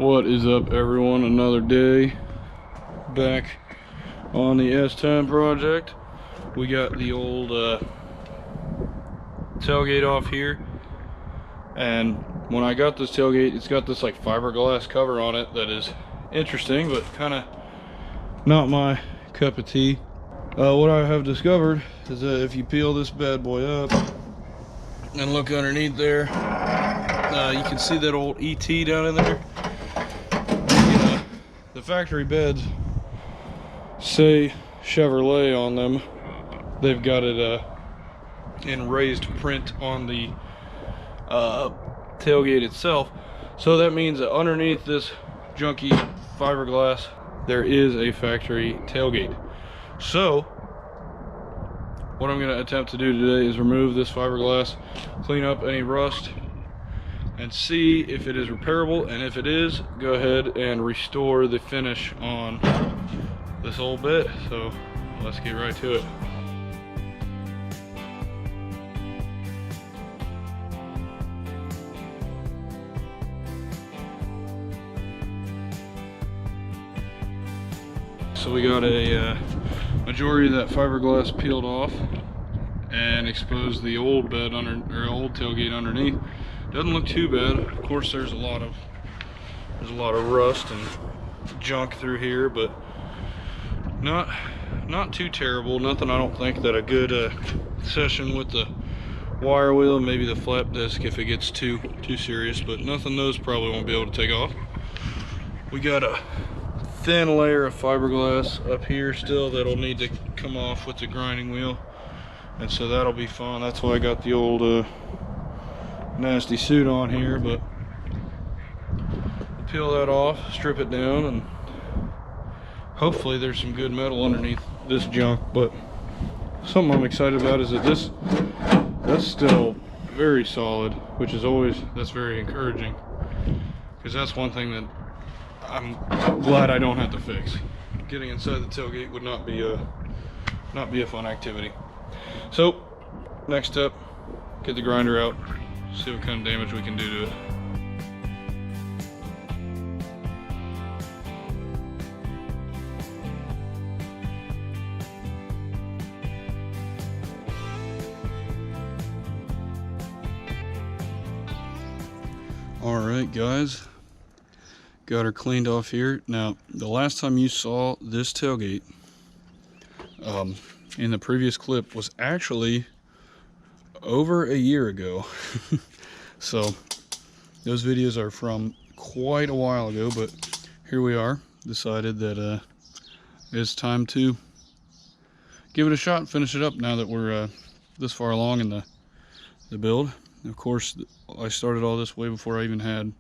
What is up, everyone? Another day back on the S10 project. We got the old tailgate off here, and when I got this tailgate, it's got this like fiberglass cover on it that is interesting, but kind of not my cup of tea. What I have discovered is that if you peel this bad boy up and look underneath there, you can see that old ET down in there. The factory beds say Chevrolet on them. They've got it in raised print on the tailgate itself. So that means that underneath this junky fiberglass, there is a factory tailgate. So what I'm going to attempt to do today is remove this fiberglass, clean up any rust, and see if it is repairable, and if it is, go ahead and restore the finish on this old bit. So let's get right to it. So we got a majority of that fiberglass peeled off and exposed the old bed old tailgate underneath. Doesn't look too bad. Of course, there's a lot of rust and junk through here, but not too terrible. Nothing, I don't think, that a good session with the wire wheel and maybe the flap disc if it gets too serious, but nothing those probably won't be able to take off. We got a thin layer of fiberglass up here still that'll need to come off with the grinding wheel, and so that'll be fun. That's why I got the old nasty suit on here, but we'll peel that off, strip it down, and hopefully there's some good metal underneath this junk. But something I'm excited about is that that's still very solid, which is that's very encouraging, because that's one thing that I'm glad I don't have to fix. Getting inside the tailgate would not be a fun activity. So next step, get the grinder out, see what kind of damage we can do to it. All right, guys, got her cleaned off here. Now, the last time you saw this tailgate in the previous clip was actually over a year ago. So those videos are from quite a while ago, but here we are. Decided that it's time to give it a shot and finish it up now that we're this far along in the build. Of course, I started all this way before I even had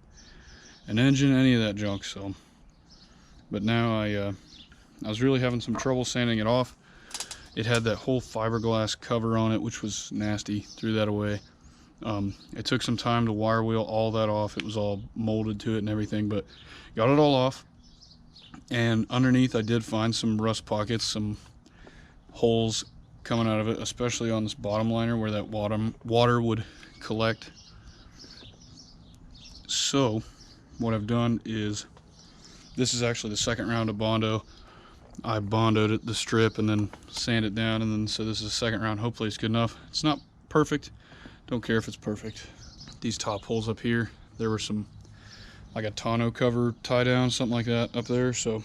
an engine, any of that junk. So, but now I was really having some trouble sanding it off. It had that whole fiberglass cover on it, which was nasty. Threw that away. It took some time to wire wheel all that off. It was all molded to it and everything, but got it all off. And underneath I did find some rust pockets, some holes coming out of it, especially on this bottom liner where that water would collect. So what I've done is, this is actually the second round of Bondo. I bondoed it, the strip, and then sand it down, and then so this is the second round. Hopefully it's good enough. It's not perfect. Don't care if it's perfect. These top holes up here, there were some like a tonneau cover tie down, something like that up there. So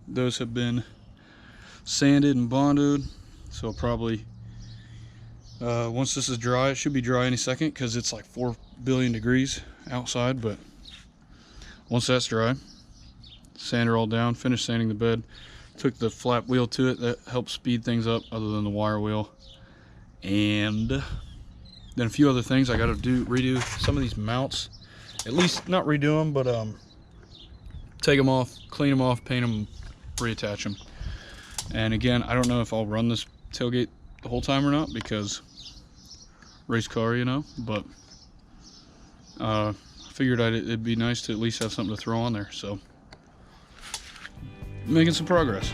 those have been sanded and bondoed. So probably once this is dry, it should be dry any second because it's like 4 billion degrees outside. But once that's dry, sand her all down, finish sanding the bed. Took the flap wheel to it. That helps speed things up other than the wire wheel. And then a few other things I got to redo some of these mounts. At least not redo them, but take them off, clean them off, paint them, reattach them. And again, I don't know if I'll run this tailgate the whole time or not, because race car, you know, but I figured it'd be nice to at least have something to throw on there. So making some progress.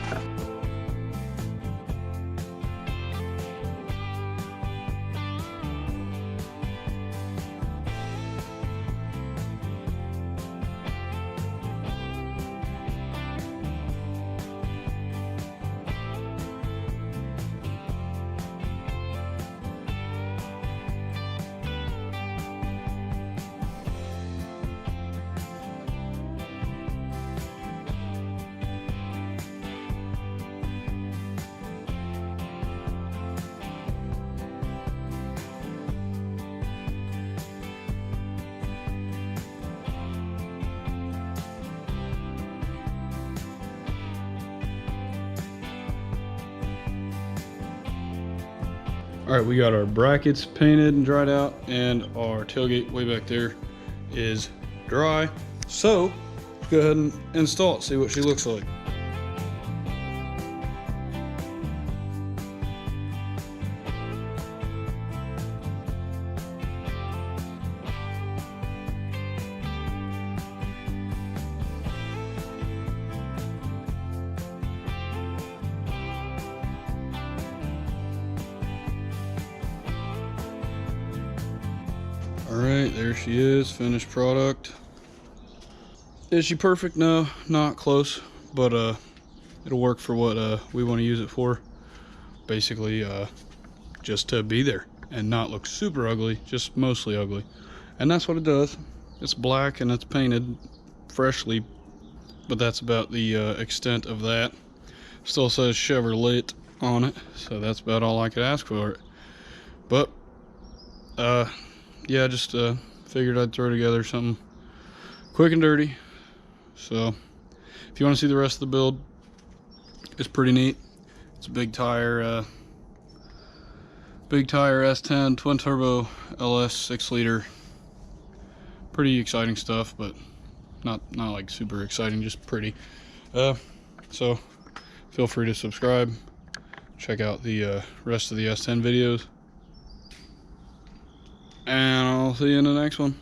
All right, we got our brackets painted and dried out, and our tailgate way back there is dry. So let's go ahead and install it, see what she looks like. All right, there she is, finished product. Is she perfect? No, not close, but it'll work for what we want to use it for. Basically, just to be there and not look super ugly, just mostly ugly. And that's what it does. It's black and it's painted freshly, but that's about the extent of that. Still says Chevrolet on it, so that's about all I could ask for it. But yeah, just figured I'd throw together something quick and dirty. So if you want to see the rest of the build, it's pretty neat. It's a big tire S10 twin turbo LS 6-liter. Pretty exciting stuff, but not like super exciting, just pretty. So feel free to subscribe, check out the rest of the S10 videos, and I'll see you in the next one.